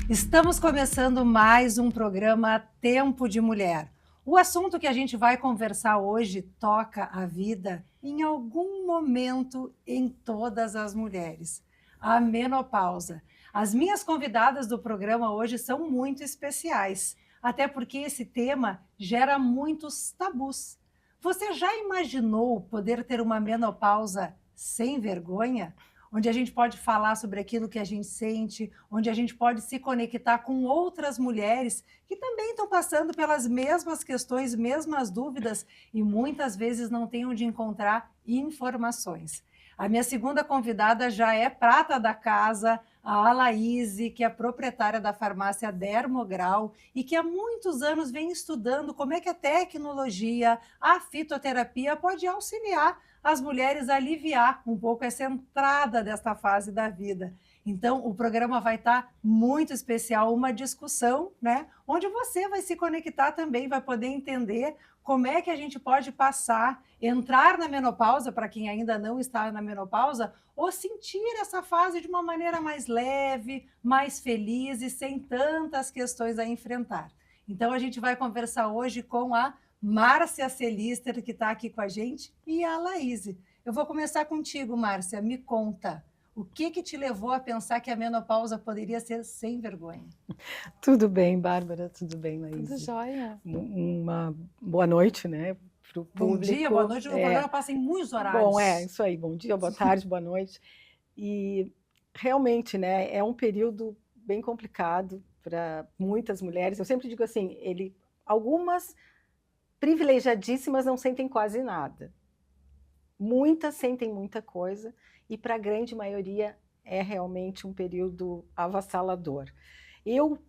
Estamos começando mais um programa Tempo de Mulher. O assunto que a gente vai conversar hoje toca a vida em algum momento em todas as mulheres. A menopausa. As minhas convidadas do programa hoje são muito especiais, até porque esse tema gera muitos tabus. Você já imaginou poder ter uma menopausa sem vergonha? Onde a gente pode falar sobre aquilo que a gente sente, onde a gente pode se conectar com outras mulheres que também estão passando pelas mesmas questões, mesmas dúvidas e muitas vezes não têm onde encontrar informações. A minha segunda convidada já é prata da casa, a Alaíse, que é proprietária da farmácia Dermogral e que há muitos anos vem estudando como é que a tecnologia, a fitoterapia pode auxiliar as mulheres a aliviar um pouco essa entrada desta fase da vida. Então, o programa vai estar muito especial, uma discussão, né? Onde você vai se conectar também, vai poder entender como é que a gente pode passar, entrar na menopausa, para quem ainda não está na menopausa, ou sentir essa fase de uma maneira mais leve, mais feliz e sem tantas questões a enfrentar. Então, a gente vai conversar hoje com a Márcia Celister, que está aqui com a gente, e a Laíse. Eu vou começar contigo, Márcia. Me conta, o que te levou a pensar que a menopausa poderia ser sem vergonha? Tudo bem, Bárbara, tudo bem, Laís. Tudo jóia. Uma boa noite, né, para o público. Bom dia, boa noite. O programa passa em muitos horários. Bom, isso aí. Bom dia, boa tarde, boa noite. E realmente, né, é um período bem complicado para muitas mulheres. Eu sempre digo assim, algumas privilegiadíssimas não sentem quase nada. Muitas sentem muita coisa e para a grande maioria é realmente um período avassalador.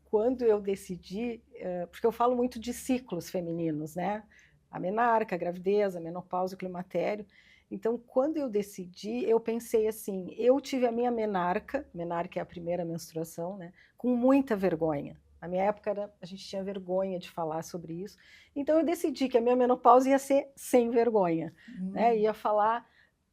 Quando eu decidi, porque eu falo muito de ciclos femininos, né? A menarca, a gravidez, a menopausa, o climatério. Então, quando eu decidi, eu pensei assim, eu tive a minha menarca é a primeira menstruação, né? Com muita vergonha. Na minha época, a gente tinha vergonha de falar sobre isso. Então, eu decidi que a minha menopausa ia ser sem vergonha. Né? Ia falar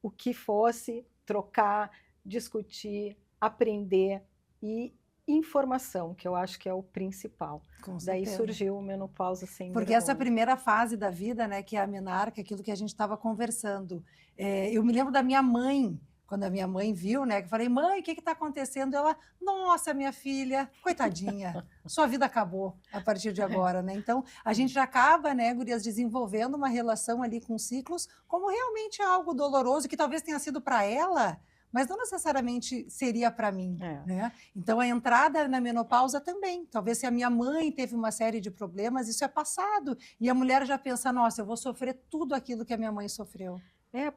o que fosse, trocar, discutir, aprender e informação, que eu acho que é o principal. Daí surgiu a menopausa sem vergonha. Porque essa primeira fase da vida, né, que é a menarca, aquilo que a gente estava conversando. Eu me lembro da minha mãe, quando a minha mãe viu, né, que eu falei, mãe, o que está acontecendo? Ela, nossa, minha filha, coitadinha, sua vida acabou a partir de agora, né? Então, a gente já acaba, né, gurias, desenvolvendo uma relação ali com ciclos como realmente algo doloroso, que talvez tenha sido para ela, mas não necessariamente seria para mim, né? Então, a entrada na menopausa também. Talvez se a minha mãe teve uma série de problemas, isso é passado. E a mulher já pensa, nossa, eu vou sofrer tudo aquilo que a minha mãe sofreu.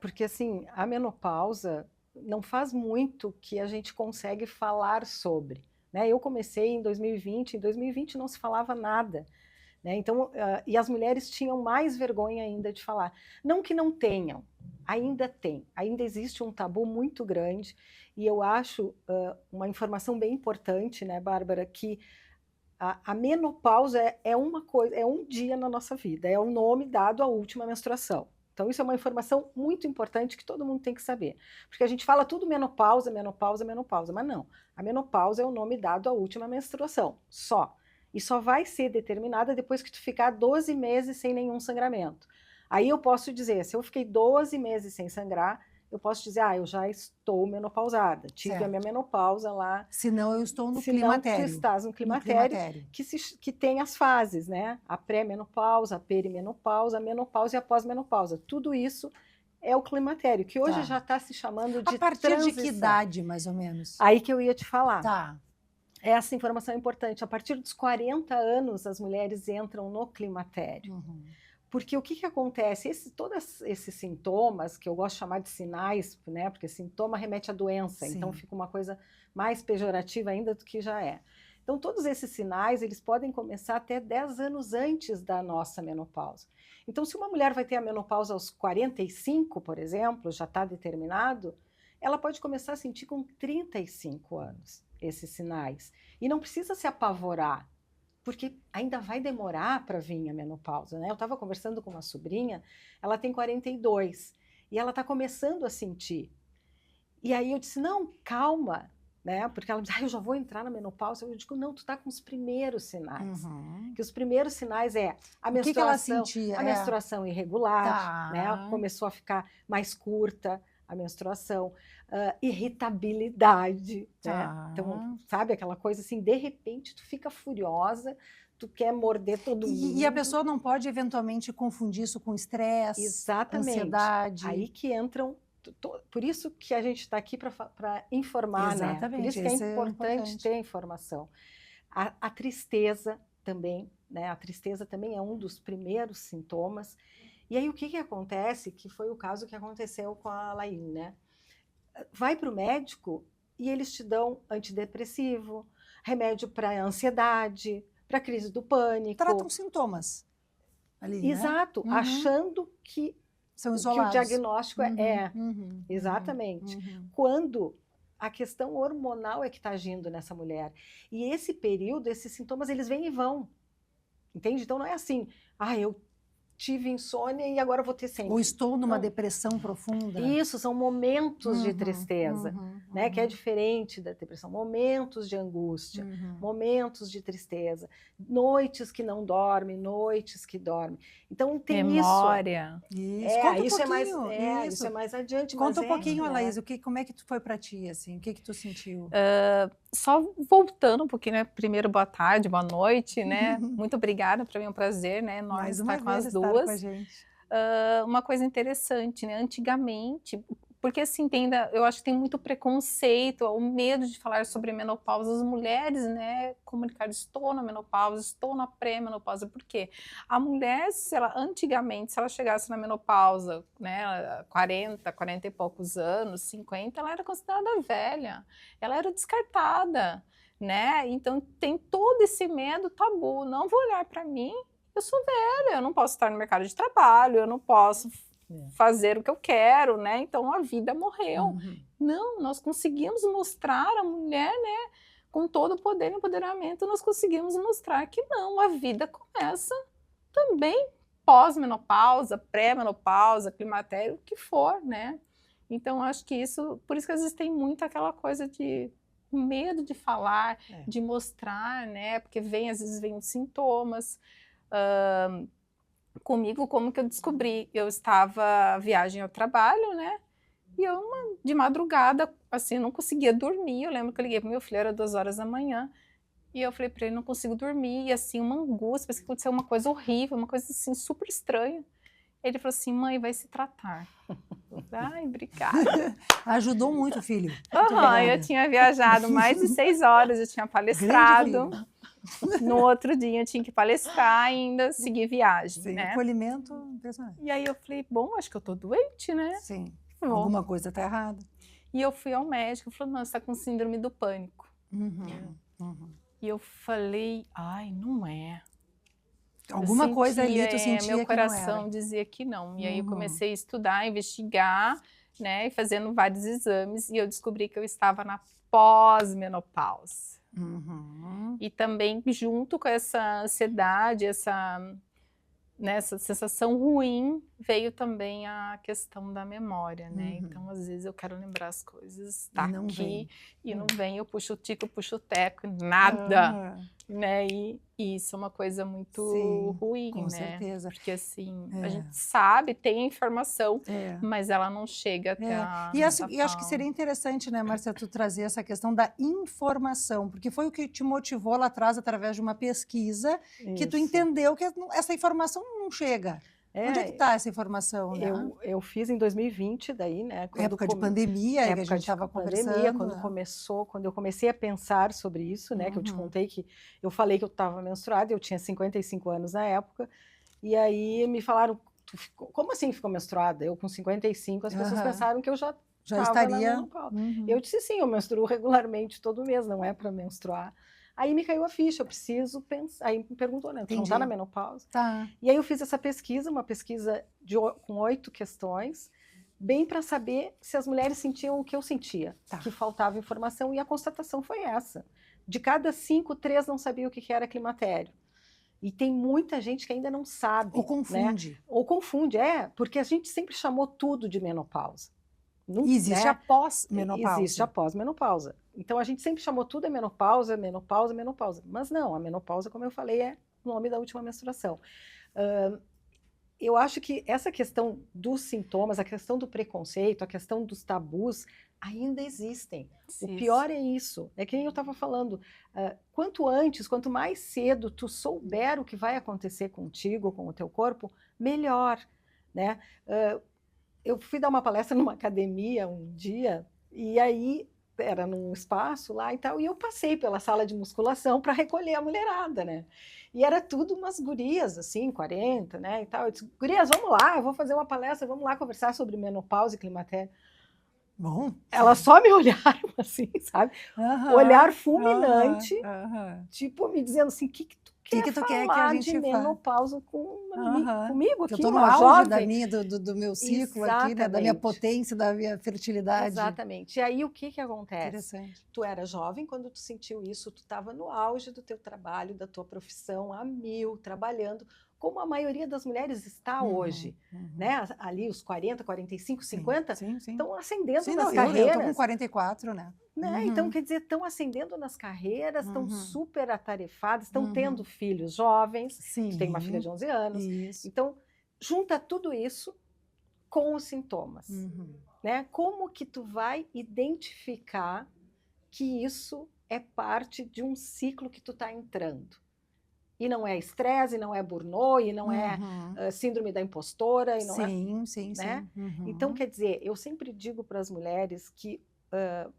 Porque assim, a menopausa não faz muito que a gente consegue falar sobre. Né? Eu comecei em 2020 não se falava nada. Né? Então, e as mulheres tinham mais vergonha ainda de falar. Não que não tenham, ainda tem, ainda existe um tabu muito grande, e eu acho uma informação bem importante, né, Bárbara, que a menopausa é uma coisa, é um dia na nossa vida, é o nome dado à última menstruação. Então, isso é uma informação muito importante que todo mundo tem que saber. Porque a gente fala tudo menopausa, menopausa, menopausa, mas não. A menopausa é o nome dado à última menstruação, só. E só vai ser determinada depois que tu ficar 12 meses sem nenhum sangramento. Aí eu posso dizer, se eu fiquei 12 meses sem sangrar, eu posso dizer, eu já estou menopausada, tive a minha menopausa lá. Senão eu estou no climatério. Tu estás no climatério. Que tem as fases, né? A pré-menopausa, a perimenopausa, a menopausa e a pós-menopausa. Tudo isso é o climatério, que hoje já está se chamando de transição. A partir transição. de que idade, mais ou menos? Aí que eu ia te falar. Tá. Essa informação é importante. A partir dos 40 anos, as mulheres entram no climatério. Uhum. Porque o que acontece? Todos esses sintomas, que eu gosto de chamar de sinais, né? Porque sintoma remete à doença, então fica uma coisa mais pejorativa ainda do que já é. Então, todos esses sinais, eles podem começar até 10 anos antes da nossa menopausa. Então, se uma mulher vai ter a menopausa aos 45, por exemplo, já está determinado, ela pode começar a sentir com 35 anos esses sinais. E não precisa se apavorar, porque ainda vai demorar para vir a menopausa, né? Eu estava conversando com uma sobrinha, ela tem 42, e ela está começando a sentir. E aí eu disse, não, calma, né? Porque ela diz, eu já vou entrar na menopausa. Eu digo, não, tu tá com os primeiros sinais. Uhum. Que os primeiros sinais é a O que ela menstruação, sentia? a menstruação irregular, né? Tá. Começou a ficar mais curta a menstruação, irritabilidade, né? Tá. Então, sabe aquela coisa assim, de repente tu fica furiosa, tu quer morder todo mundo. E a pessoa não pode eventualmente confundir isso com estresse, Exatamente. ansiedade. Aí que entram. Por isso que a gente está aqui para informar, Exatamente, né? Por isso que é esse é importante importante. ter informação. A tristeza também, né? A tristeza também é um dos primeiros sintomas. E aí o que acontece, que foi o caso que aconteceu com a Laine, né? Vai para o médico e eles te dão antidepressivo, remédio para ansiedade, para crise do pânico. Tratam sintomas ali, Exato, né? achando que São que isolados. o diagnóstico exatamente. Uhum. Quando a questão hormonal é que está agindo nessa mulher. E esse período, esses sintomas, eles vêm e vão. Entende? Então não é assim, eu tive insônia e agora vou ter sempre. Ou estou numa Não. depressão profunda. Isso, são momentos de tristeza, né? Que é uhum. diferente da depressão. Momentos de angústia, Uhum. momentos de tristeza, noites que não dormem, noites que dormem. Então tem Memória. Isso. Conta um isso é mais, pouquinho. isso é mais adiante. Conta mas um pouquinho, né? Anaís, como é que foi para ti, assim? O que tu sentiu? Só voltando um pouquinho, né? Primeiro, boa tarde, boa noite, né? Muito obrigada, para mim é um prazer, né? Enorme Mais estar uma com as vez estar duas. com a gente. Uma coisa interessante, né? Antigamente, porque assim, eu acho que tem muito preconceito, o medo de falar sobre menopausa. As mulheres, né, comunicar, estou na menopausa, estou na pré-menopausa. Por quê? A mulher, antigamente, se ela chegasse na menopausa, né, 40 e poucos anos, 50, ela era considerada velha, ela era descartada, né? Então tem todo esse medo tabu, não vou olhar para mim, eu sou velha, eu não posso estar no mercado de trabalho, eu não posso fazer o que eu quero, né? Então a vida morreu. Não, nós conseguimos mostrar a mulher, né? Com todo o poder e empoderamento, nós conseguimos mostrar que não, a vida começa também pós-menopausa, pré-menopausa, climatério, o que for, né? Então acho que isso, por isso que às vezes tem muito aquela coisa de medo de falar, de mostrar, né? Porque às vezes vem os sintomas. Comigo, como que eu descobri? Eu estava viagem ao trabalho, né? E eu, de madrugada, assim, não conseguia dormir. Eu lembro que eu liguei pro meu filho, era 2 horas da manhã. E eu falei para ele, não consigo dormir. E assim, uma angústia, parece que aconteceu uma coisa horrível, uma coisa assim, super estranha. Ele falou assim, mãe, vai se tratar. Ai, obrigada. Ajudou muito o filho. Eu tinha viajado mais de 6 horas, eu tinha palestrado. No outro dia eu tinha que palestrar e ainda seguir viagem, Sim, né? acolhimento impressionante. E aí eu falei, bom, acho que eu tô doente, né? Sim, alguma coisa tá errada. E eu fui ao médico, ele falou, não, você tá com síndrome do pânico. E eu falei, ai, não é. Alguma coisa ali tu sentia meu coração que não era. dizia que não. E aí eu comecei a estudar, a investigar, né? E fazendo vários exames. E eu descobri que eu estava na pós-menopausa. E também junto com essa ansiedade, essa sensação ruim, veio também a questão da memória, né? Então, às vezes eu quero lembrar as coisas, tá aqui, e não vem, eu puxo o tico, eu puxo o teco, nada, né? E isso é uma coisa muito ruim, com né? certeza. Porque assim, a gente sabe, tem a informação, mas ela não chega até a E acho que seria interessante, né, Márcia, tu trazer essa questão da informação, porque foi o que te motivou lá atrás, através de uma pesquisa, que tu entendeu que essa informação não chega. Onde é que está essa informação? Né? Eu fiz em 2020, daí, né? Época de pandemia, que a gente estava conversando. Quando eu comecei a pensar sobre isso, né? Que eu te contei que eu falei que eu estava menstruada, eu tinha 55 anos na época, e aí me falaram, como assim ficou menstruada? Eu com 55, as pessoas pensaram que eu já estaria. Eu disse sim, eu menstruo regularmente todo mês, não é para menstruar. Aí me caiu a ficha, eu preciso pensar. Aí me perguntou, né? Tu não tá na menopausa? Tá. E aí eu fiz essa pesquisa, uma pesquisa com 8 questões, bem para saber se as mulheres sentiam o que eu sentia, que faltava informação, e a constatação foi essa. De cada 5, 3 não sabia o que era climatério. E tem muita gente que ainda não sabe. Ou confunde. Né? Ou confunde, porque a gente sempre chamou tudo de menopausa. Existe né? a pós-menopausa. Existe a pós-menopausa. Então, a gente sempre chamou tudo menopausa, menopausa, menopausa. Mas não, a menopausa, como eu falei, é o nome da última menstruação. Eu acho que essa questão dos sintomas, a questão do preconceito, a questão dos tabus, ainda existem. O pior é isso. É que nem eu estava falando. Quanto antes, quanto mais cedo tu souber o que vai acontecer contigo, com o teu corpo, melhor, né? Eu fui dar uma palestra numa academia um dia, e aí era num espaço lá e tal, e eu passei pela sala de musculação para recolher a mulherada, né? E era tudo umas gurias, assim, 40, né, e tal. Eu disse, gurias, vamos lá, eu vou fazer uma palestra, vamos lá conversar sobre menopausa e climatério. Bom. Elas só me olharam assim, sabe? Olhar fulminante, tipo, me dizendo assim, o que tu quer falar que a gente de menopausa comigo aqui, eu estou no auge do meu ciclo aqui, né, da minha potência, da minha fertilidade. Exatamente. E aí, o que acontece? Interessante. Tu era jovem, quando tu sentiu isso, tu estava no auge do teu trabalho, da tua profissão, a 1000, trabalhando, como a maioria das mulheres está hoje, né? Ali os 40, 45, 50, estão ascendendo nas carreiras. Eu estou com 44, né? Então, quer dizer, estão ascendendo nas carreiras, estão super atarefadas, estão tendo filhos jovens, tu tem uma filha de 11 anos. Isso. Então, junta tudo isso com os sintomas, né? Como que tu vai identificar que isso é parte de um ciclo que tu está entrando? E não é estresse, e não é burnout, e não é síndrome da impostora, e não né? Então, quer dizer, eu sempre digo para as mulheres que,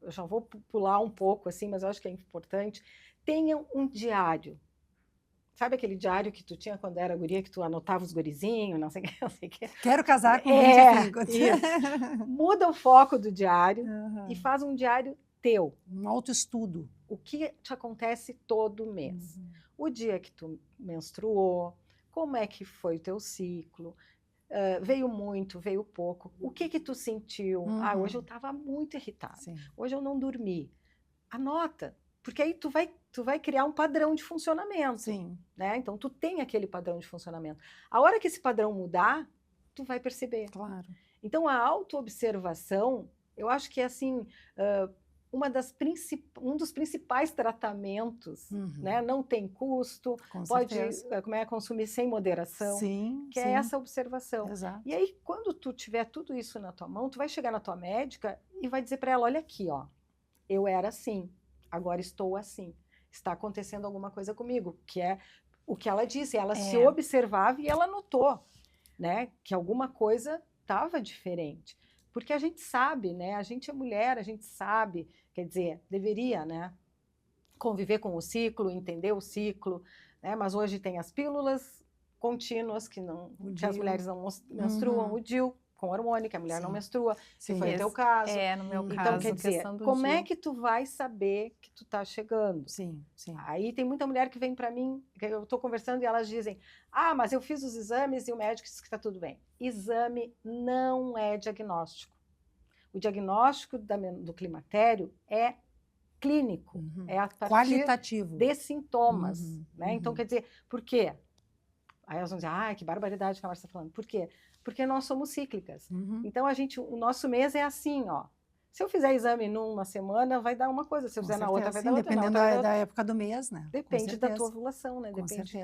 eu já vou pular um pouco, assim, mas eu acho que é importante, tenham um diário. Sabe aquele diário que tu tinha quando era guria, que tu anotava os gurizinhos, não sei o que? Quero casar com 25. Isso. Muda o foco do diário e faz um diário teu. Um autoestudo. O que te acontece todo mês. O dia que tu menstruou, como é que foi o teu ciclo, veio muito, veio pouco, o que tu sentiu? Hoje eu estava muito irritada, hoje eu não dormi. Anota, porque aí tu vai criar um padrão de funcionamento, né? Então tu tem aquele padrão de funcionamento. A hora que esse padrão mudar, tu vai perceber. Claro. Então a autoobservação, eu acho que é assim, um dos principais tratamentos, né? Não tem custo, pode consumir sem moderação, é essa observação. Exato. E aí, quando tu tiver tudo isso na tua mão, tu vai chegar na tua médica e vai dizer para ela, olha aqui, ó, eu era assim, agora estou assim, está acontecendo alguma coisa comigo, que é o que ela disse, ela se observava e ela notou, né, que alguma coisa estava diferente. Porque a gente sabe, né? A gente é mulher, a gente sabe, quer dizer, deveria, né? Conviver com o ciclo, entender o ciclo, né? Mas hoje tem as pílulas contínuas que as mulheres não menstruam, o DIU com hormônio, que a mulher não menstrua, se foi o teu caso. No meu caso. Então, quer dizer, como é que tu vai saber que tu tá chegando? Aí tem muita mulher que vem para mim, que eu tô conversando e elas dizem, mas eu fiz os exames e o médico disse que tá tudo bem. Exame não é diagnóstico. O diagnóstico do climatério é clínico, é a partir qualitativo de sintomas, né? Então, quer dizer, por quê? Aí elas vão dizer, que barbaridade que a Márcia está falando. Por quê? Porque nós somos cíclicas. Então, o nosso mês é assim, ó. Se eu fizer exame numa semana, vai dar uma coisa. Se eu fizer na outra, vai dar outra. Dependendo da época do mês, né? Depende da tua ovulação, né? Depende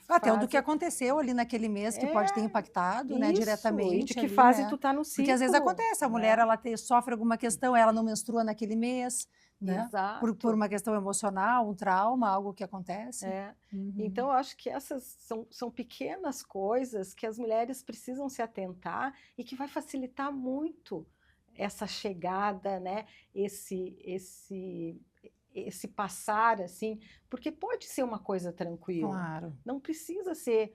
até do que aconteceu ali naquele mês, que pode ter impactado, né, diretamente. E de que fase tu tá no ciclo. Porque às vezes acontece, a mulher ela sofre alguma questão, ela não menstrua naquele mês, né? Exato. Por uma questão emocional, um trauma, algo que acontece. Então, eu acho que essas são pequenas coisas que as mulheres precisam se atentar e que vai facilitar muito essa chegada, né? Esse passar, assim, porque pode ser uma coisa tranquila. Claro. Não precisa ser...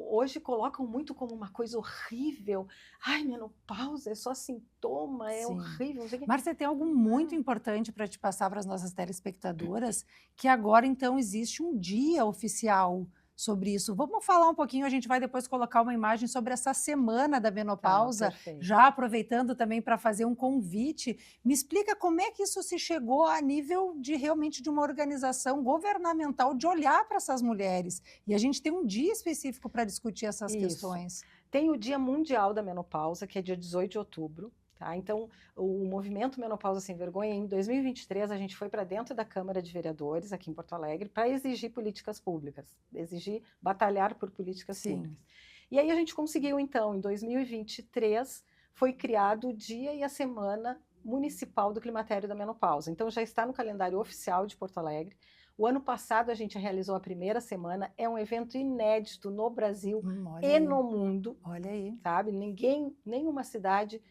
hoje colocam muito como uma coisa horrível. Ai, menopausa é só sintoma, é horrível. Márcia, tem algo muito importante para te passar para as nossas telespectadoras, que agora, então, existe um dia oficial sobre isso. Vamos falar um pouquinho, a gente vai depois colocar uma imagem sobre essa semana da menopausa, já aproveitando também para fazer um convite. Me explica como é que isso se chegou a nível de realmente de uma organização governamental de olhar para essas mulheres. E a gente tem um dia específico para discutir essas questões. Tem o Dia Mundial da Menopausa, que é dia 18 de outubro. Tá? Então, o movimento Menopausa Sem Vergonha, em 2023, a gente foi para dentro da Câmara de Vereadores, aqui em Porto Alegre, para exigir políticas públicas, batalhar por políticas públicas. E aí a gente conseguiu, então, em 2023, foi criado o Dia e a Semana Municipal do Climatério da Menopausa. Então, já está no calendário oficial de Porto Alegre. O ano passado, a gente realizou a primeira semana. É um evento inédito no Brasil e no mundo. Olha aí. Sabe? Nenhuma cidade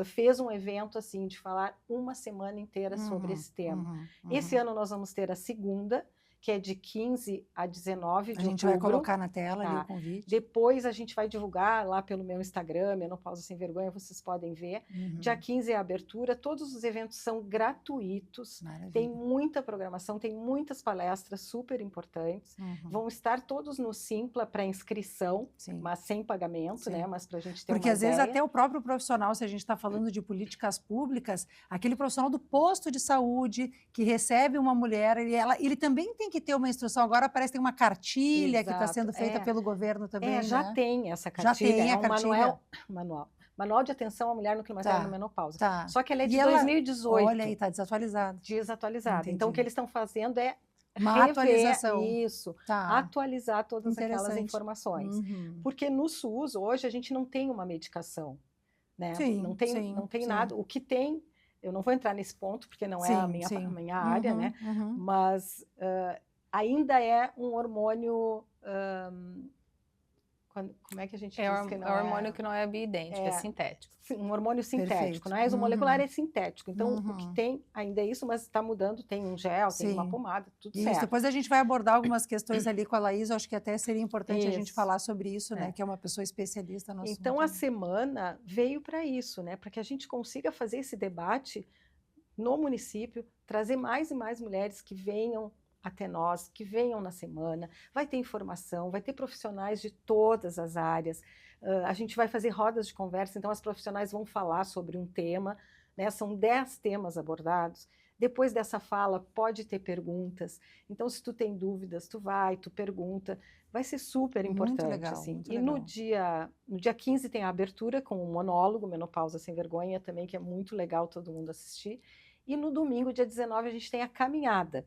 fez um evento assim, de falar uma semana inteira sobre esse tema. Esse ano nós vamos ter a segunda, que é de 15 a 19 de outubro. A gente vai colocar na tela ali o convite. Depois a gente vai divulgar lá pelo meu Instagram, Menopausa Sem Vergonha, vocês podem ver. Dia 15 é a abertura, todos os eventos são gratuitos. Maravilha. Tem muita programação, tem muitas palestras super importantes. Vão estar todos no Simpla para inscrição, mas sem pagamento, né? Mas para a gente ter Porque uma às vezes ideia. até o próprio profissional, se a gente está falando de políticas públicas, aquele profissional do posto de saúde que recebe uma mulher, ele também tem que ter uma instrução. Agora parece que tem uma cartilha que está sendo feita pelo governo também. Já tem essa cartilha. Já tem a cartilha. Manual de Atenção à Mulher no Climatério e na Menopausa. Só que ela é de ela, 2018. Olha aí, está desatualizada. Desatualizada. Então, o que eles estão fazendo é uma atualização. Isso, atualizar todas aquelas informações. Porque no SUS, hoje, a gente não tem uma medicação. Né? Não tem nada. O que tem, eu não vou entrar nesse ponto, porque não é a minha área, né? Mas ainda é um hormônio... como é que a gente diz que não é? É um hormônio que não é bioidêntico, é sintético. Um hormônio sintético, não é? O molecular é sintético. Então, o que tem ainda é isso, mas está mudando. Tem um gel, tem uma pomada, tudo certo. Depois a gente vai abordar algumas questões ali com a Laís. Eu acho que até seria importante a gente falar sobre isso, né? Que é uma pessoa especialista no assunto. Então, a semana veio para isso, né? Para que a gente consiga fazer esse debate no município, trazer mais e mais mulheres que venham até nós, que venham na semana, vai ter informação, vai ter profissionais de todas as áreas, a gente vai fazer rodas de conversa, então as profissionais vão falar sobre um tema, né? São 10 temas abordados. Depois dessa fala, pode ter perguntas, então se tu tem dúvidas, tu pergunta, vai ser super importante. Muito legal, assim. muito E legal. no dia 15 tem a abertura com um monólogo, Menopausa Sem Vergonha, também, que é muito legal todo mundo assistir, e no domingo, dia 19, a gente tem a caminhada.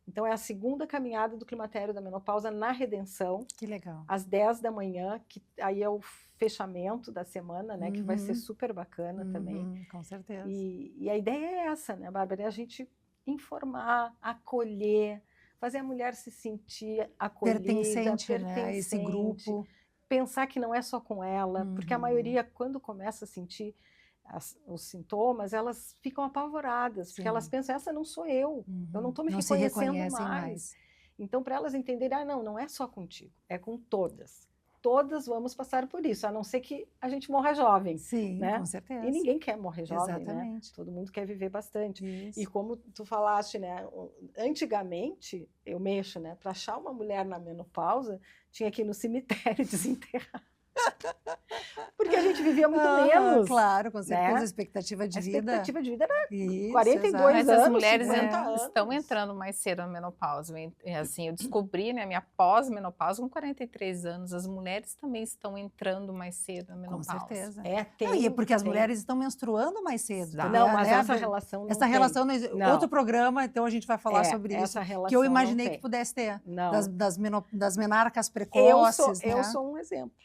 Então, é a segunda caminhada do Climatério da Menopausa na Redenção. Que legal. Às 10 da manhã, que aí é o fechamento da semana, né? Que vai ser super bacana também. Com certeza. E a ideia é essa, né, Bárbara? É a gente informar, acolher, fazer a mulher se sentir acolhida, pertencente, né, a esse grupo. Pensar que não é só com ela, porque a maioria, quando começa a sentir os sintomas, elas ficam apavoradas, porque elas pensam, essa não sou eu não estou me reconhecendo mais. Então, para elas entenderem, não é só contigo, é com todas. Todas vamos passar por isso, a não ser que a gente morra jovem. Sim, né? Com certeza. E ninguém quer morrer jovem, exatamente. Né? Todo mundo quer viver bastante. Isso. E como tu falaste, né? Antigamente, eu mexo, né? Para achar uma mulher na menopausa, tinha que ir no cemitério desenterrar. Porque a gente vivia muito menos. Claro, com certeza, né? A expectativa de vida era 42 Mas anos. as mulheres 50 anos. estão entrando mais cedo na menopausa. Assim, eu descobri, né, minha pós-menopausa com 43 anos. As mulheres também estão entrando mais cedo na menopausa. Com certeza. Tem. Porque as mulheres estão menstruando mais cedo. Não, mas essa relação não essa relação não. Outro programa, então a gente vai falar sobre isso. Que eu imaginei que pudesse ter. Das menarcas precoces. Eu sou um exemplo.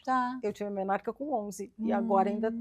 Eu tive menarca com 11 e agora ainda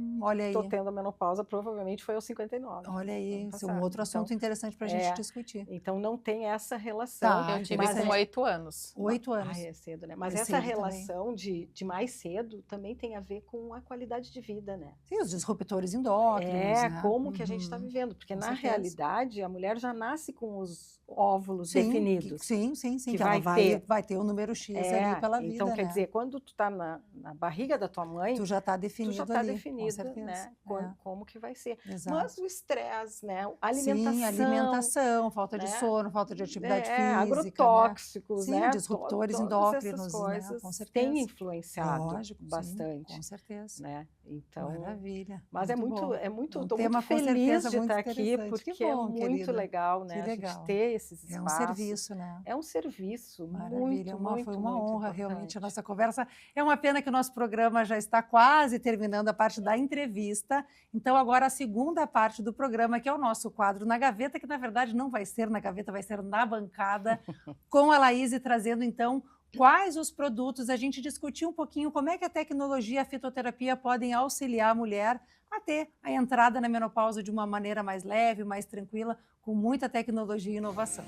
estou tendo a menopausa, provavelmente foi aos 59. Olha aí, esse é um outro assunto interessante para a gente discutir. Então não tem essa relação. Eu tive com 8 anos. 8 anos. É cedo, né? Mas essa relação de mais cedo também tem a ver com a qualidade de vida, né? Sim, os disruptores endócrinos. Né? Como que a gente está vivendo. Porque na realidade a mulher já nasce com os óvulos definidos. Sim. Que ela vai ter o número X ali pela vida. Então, quer dizer, quando tu está na barriga da tua mãe, tu já está definido ali, com certeza, né? Como que vai ser. Exato. Mas o estresse, né? A alimentação. Sim, alimentação, falta de sono, falta de atividade física. Agrotóxicos, né? Disruptores endócrinos. Essas coisas, né? Com certeza. Têm influenciado Sim, bastante. com certeza. Né? Então, maravilha. Mas muito estou muito feliz de estar aqui, porque é muito querida. legal, né? Que legal. A gente ter esses espaços. É um serviço, né? É um serviço. Maravilha. Muito Foi uma honra, importante. realmente, a nossa conversa. É uma pena que o nosso programa já está quase terminando a parte da entrevista. Então, agora a segunda parte do programa, que é o nosso quadro Na Gaveta, que na verdade não vai ser na gaveta, vai ser na bancada, com a Laís trazendo então quais os produtos, a gente discutiu um pouquinho como é que a tecnologia e a fitoterapia podem auxiliar a mulher a ter a entrada na menopausa de uma maneira mais leve, mais tranquila, com muita tecnologia e inovação.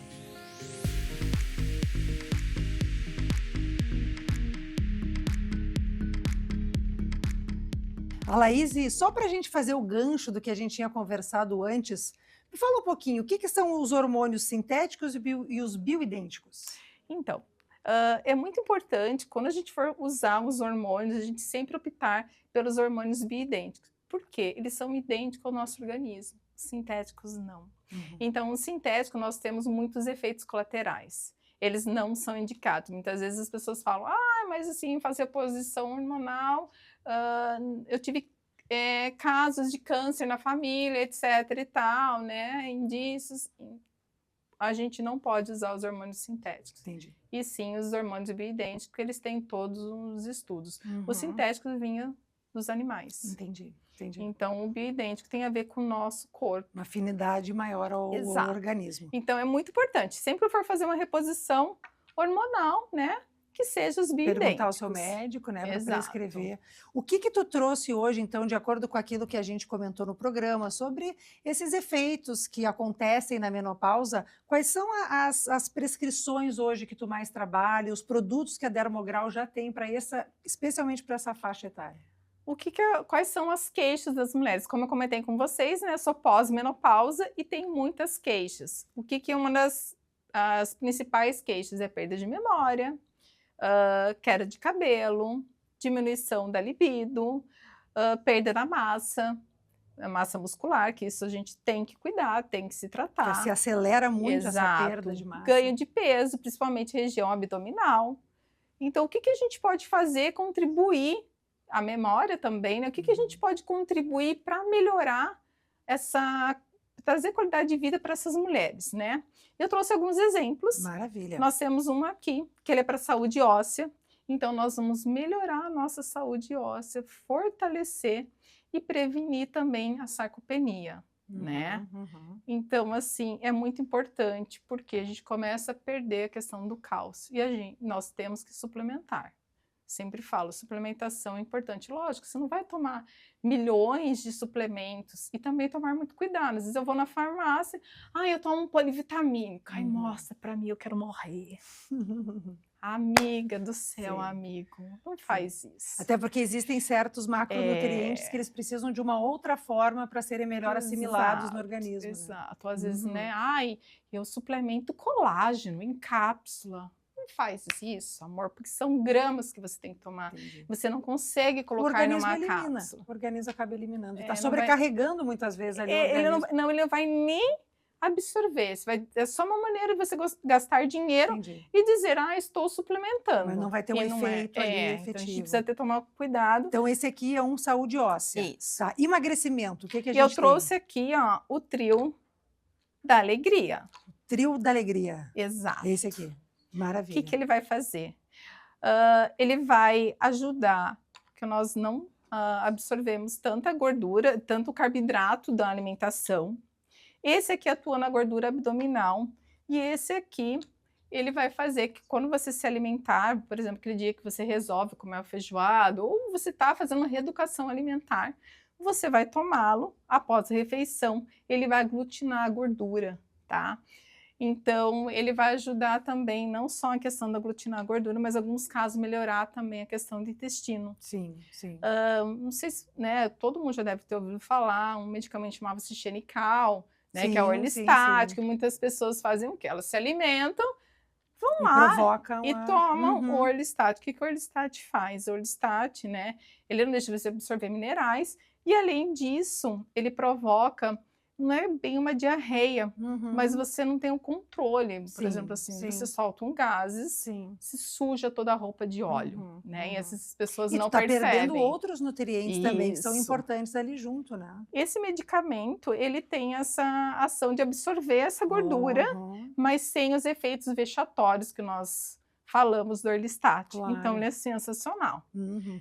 A Laís, só para a gente fazer o gancho do que a gente tinha conversado antes, me fala um pouquinho, o que são os hormônios sintéticos e os bioidênticos? Então, é muito importante, quando a gente for usar os hormônios, a gente sempre optar pelos hormônios bioidênticos. Por quê? Eles são idênticos ao nosso organismo, sintéticos não. Então, o sintético, nós temos muitos efeitos colaterais. Eles não são indicados. Muitas vezes as pessoas falam, mas assim, fazer reposição hormonal, eu tive casos de câncer na família, etc e tal, né, indícios. A gente não pode usar os hormônios sintéticos. Entendi. E sim os hormônios bioidênticos, porque eles têm todos os estudos. Os sintéticos vinham dos animais. Entendi. Então, o bioidêntico tem a ver com o nosso corpo. Uma afinidade maior ao organismo. Então, é muito importante. Sempre for fazer uma reposição hormonal, né? Que seja os bioidênticos. Perguntar ao seu médico, né? Para prescrever. O que tu trouxe hoje, então, de acordo com aquilo que a gente comentou no programa, sobre esses efeitos que acontecem na menopausa? Quais são as prescrições hoje que tu mais trabalha, os produtos que a Dermograu já tem para especialmente para essa faixa etária? Quais são as queixas das mulheres? Como eu comentei com vocês, né, eu sou pós-menopausa e tenho muitas queixas. O que é uma das principais queixas? É perda de memória, queda de cabelo, diminuição da libido, perda da massa, a massa muscular, que isso a gente tem que cuidar, tem que se tratar. Porque se acelera muito essa perda de massa. Ganho de peso, principalmente região abdominal. Então, o que a gente pode fazer, contribuir a memória também, né? O que a gente pode contribuir para melhorar trazer qualidade de vida para essas mulheres, né? Eu trouxe alguns exemplos. Maravilha. Nós temos um aqui, que ele é para saúde óssea. Então, nós vamos melhorar a nossa saúde óssea, fortalecer e prevenir também a sarcopenia, né? Então, assim, é muito importante, porque a gente começa a perder a questão do cálcio. E nós temos que suplementar. Sempre falo, suplementação é importante. Lógico, você não vai tomar milhões de suplementos e também tomar muito cuidado. Às vezes eu vou na farmácia, eu tomo um polivitamínico. Ai, mostra pra mim, eu quero morrer. Amiga do céu, amigo, não faz isso. Até porque existem certos macronutrientes que eles precisam de uma outra forma para serem melhor assimilados no organismo. Exato. Às vezes, né? Eu suplemento colágeno em cápsula. Faz isso, amor, porque são gramas que você tem que tomar. Entendi. Você não consegue colocar numa cápsula. O organismo acaba eliminando. Está sobrecarregando muitas vezes ali o organismo. Ele não vai nem absorver. É só uma maneira de você gastar dinheiro e dizer, estou suplementando. Mas não vai ter um efeito ali efetivo. Então a gente precisa tomar cuidado. Então esse aqui é um saúde óssea. Isso. Tá. Emagrecimento, o que a gente Eu trouxe aqui, o trio da alegria. Trio da alegria. Exato. Esse aqui. Maravilha. O que ele vai fazer? Ele vai ajudar que nós não absorvemos tanta gordura, tanto carboidrato da alimentação. Esse aqui atua na gordura abdominal e esse aqui ele vai fazer que quando você se alimentar, por exemplo, aquele dia que você resolve comer feijoada ou você está fazendo uma reeducação alimentar, você vai tomá-lo após a refeição, ele vai aglutinar a gordura, tá? Então, ele vai ajudar também, não só a questão da aglutinar a gordura, mas em alguns casos melhorar também a questão do intestino. Sim, sim. Não sei se, né, todo mundo já deve ter ouvido falar, um medicamento chamava-se Xenical, né, que é Orlistat, que muitas pessoas fazem o quê? Elas se alimentam, vão lá e tomam o Orlistat. O que o Orlistat faz? O Orlistat, né, ele não deixa você absorver minerais e, além disso, ele provoca... Não é bem uma diarreia, mas você não tem o controle. Por exemplo, assim, você solta gases, se suja toda a roupa de óleo, né? E essas pessoas não percebem. E tu tá perdendo outros nutrientes também, que são importantes ali junto, né? Esse medicamento, ele tem essa ação de absorver essa gordura, mas sem os efeitos vexatórios que nós falamos do Orlistat. Claro. Então, ele é sensacional.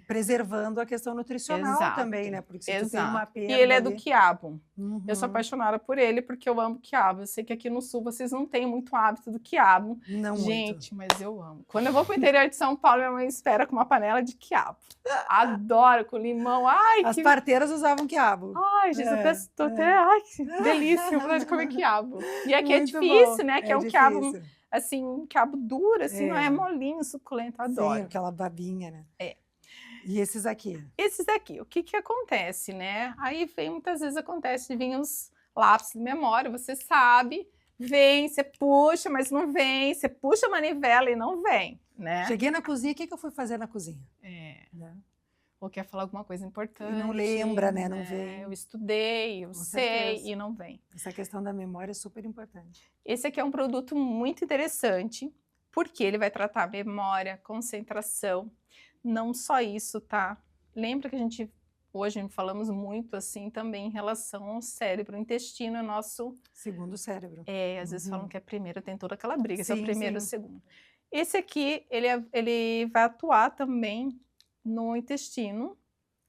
Preservando a questão nutricional Exato. também, né? Porque se tu tem uma perda E ele é do ali- quiabo. Uhum. Eu sou apaixonada por ele porque eu amo quiabo. Eu sei que aqui no sul vocês não têm muito hábito do quiabo. Não Gente, mas eu amo. Quando eu vou pro interior de São Paulo, minha mãe espera com uma panela de quiabo. Adoro, com limão. Ai, muito. As parteiras usavam quiabo. Ai, gente, tô até... Ai, que delícia, vontade de comer quiabo. E aqui é Muito difícil, bom. né? Que é um difícil. quiabo, assim, um quiabo duro, assim, não é É. molinho, suculento. Adoro. Sim, aquela babinha, né? É. E esses aqui? Esses daqui, o que que acontece, né? Aí vem, muitas vezes acontece de vir uns lápis de memória, você sabe, vem, você puxa, mas não vem, você puxa a manivela e não vem, né? Cheguei na cozinha, o que eu fui fazer na cozinha? É. Né? Ou quer falar alguma coisa importante. E não lembra, né? Não vem. Eu estudei, eu Com sei certeza. e não vem. Essa questão da memória é super importante. Esse aqui é um produto muito interessante, porque ele vai tratar memória, concentração. Não só isso, tá? Lembra que hoje falamos muito assim também em relação ao cérebro, o intestino é nosso... Segundo o cérebro. às vezes falam que é primeiro, tem toda aquela briga, se é o Sim, primeiro ou o sim. segundo. Esse aqui, ele vai atuar também no intestino.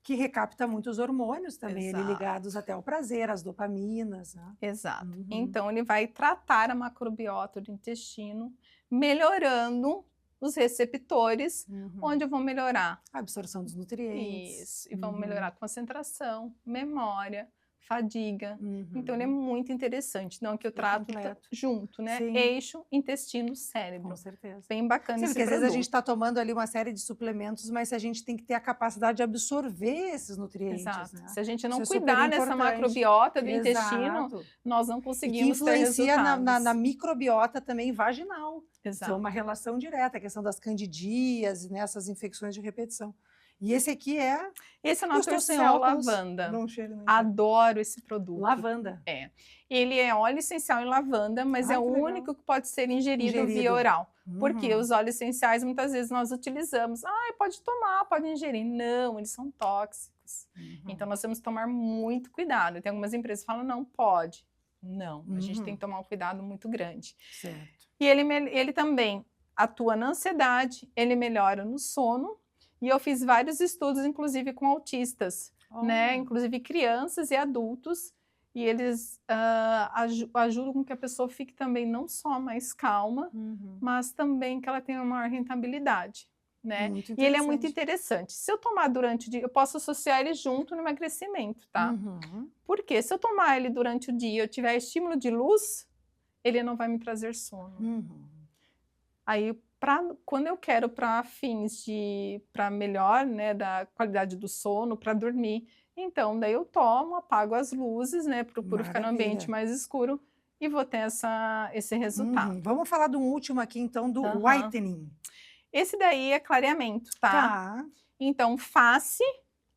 Que recapta muitos hormônios também, ele Exato. ligados até ao prazer, às dopaminas. Né? Exato. Uhum. Então, ele vai tratar a macrobiota do intestino, melhorando os receptores, onde vão melhorar A absorção dos nutrientes. isso, e vão melhorar a concentração, memória, fadiga. Uhum. Então, ele é muito interessante. Não que eu trato completo. junto, né? Sim. Eixo, intestino, cérebro. Com certeza. Bem bacana Sim, esse porque às vezes a produto. gente está tomando ali uma série de suplementos, mas a gente tem que ter a capacidade de absorver esses nutrientes. Exato. Né? Se a gente não Isso é cuidar super dessa importante. macrobiota do intestino, Exato. nós não E que conseguimos ter influencia resultados. na microbiota também vaginal. Exato. Então, uma relação direta, a questão das candidíase, nessas infecções de repetição. E esse aqui é... Esse é o Eu estou sem Naturcell óculos. Lavanda. Não cheiro nem Adoro esse produto. lavanda. Ele é óleo essencial em lavanda, mas Ai, é o que legal. único que pode ser ingerido via Ingerido. oral. Porque Uhum. os óleos essenciais, muitas vezes, nós utilizamos. Pode tomar, pode ingerir. Não, eles são tóxicos. Então, nós temos que tomar muito cuidado. Tem algumas empresas que falam, não, pode. Não, a gente Uhum. tem que tomar um cuidado muito grande. Certo. E ele também atua na ansiedade, ele melhora no sono. E eu fiz vários estudos, inclusive com autistas, né? Inclusive crianças e adultos. E eles ajudam com que a pessoa fique também não só mais calma, mas também que ela tenha uma maior rentabilidade, né? Muito E ele é muito interessante. interessante. Se eu tomar durante o dia, eu posso associar ele junto no emagrecimento, tá? Uhum. Porque se eu tomar ele durante o dia e eu tiver estímulo de luz, ele não vai me trazer sono. Uhum. Aí, quando eu quero para fins para melhor, né, da qualidade do sono, para dormir, então daí eu tomo, apago as luzes, né, procuro ficar no ambiente Maravilha. mais escuro e vou ter esse resultado. Uhum. Vamos falar do último aqui, então, do Aham. whitening. Esse daí é clareamento, tá? Tá. Então, face,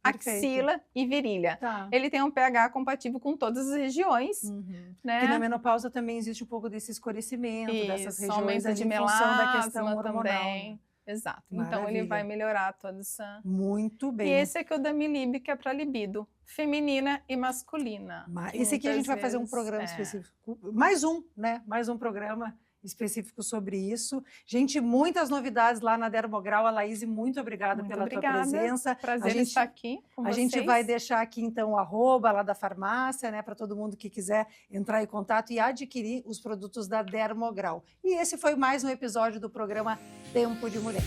Perfeito. axila e virilha. Tá. Ele tem um pH compatível com todas as regiões, Uhum. né? Porque na menopausa também existe um pouco desse escurecimento dessas Isso, regiões aumento ali de em função da questão melasma hormonal. também. Né? Exato. Então, Maravilha. ele vai melhorar toda essa... Muito E bem. esse aqui é o da Milib, que é para libido, feminina e masculina. Esse aqui a gente vai fazer um Muitas programa vezes, específico. Mais um, né? Mais um programa específico sobre isso. Gente, muitas novidades lá na Dermograu. A Laís, muito obrigada Muito pela obrigada. tua presença. Prazer A gente- estar aqui com A vocês. gente vai deixar aqui, então, o arroba lá da farmácia, né? Para todo mundo que quiser entrar em contato e adquirir os produtos da Dermograu. E esse foi mais um episódio do programa Tempo de Mulher.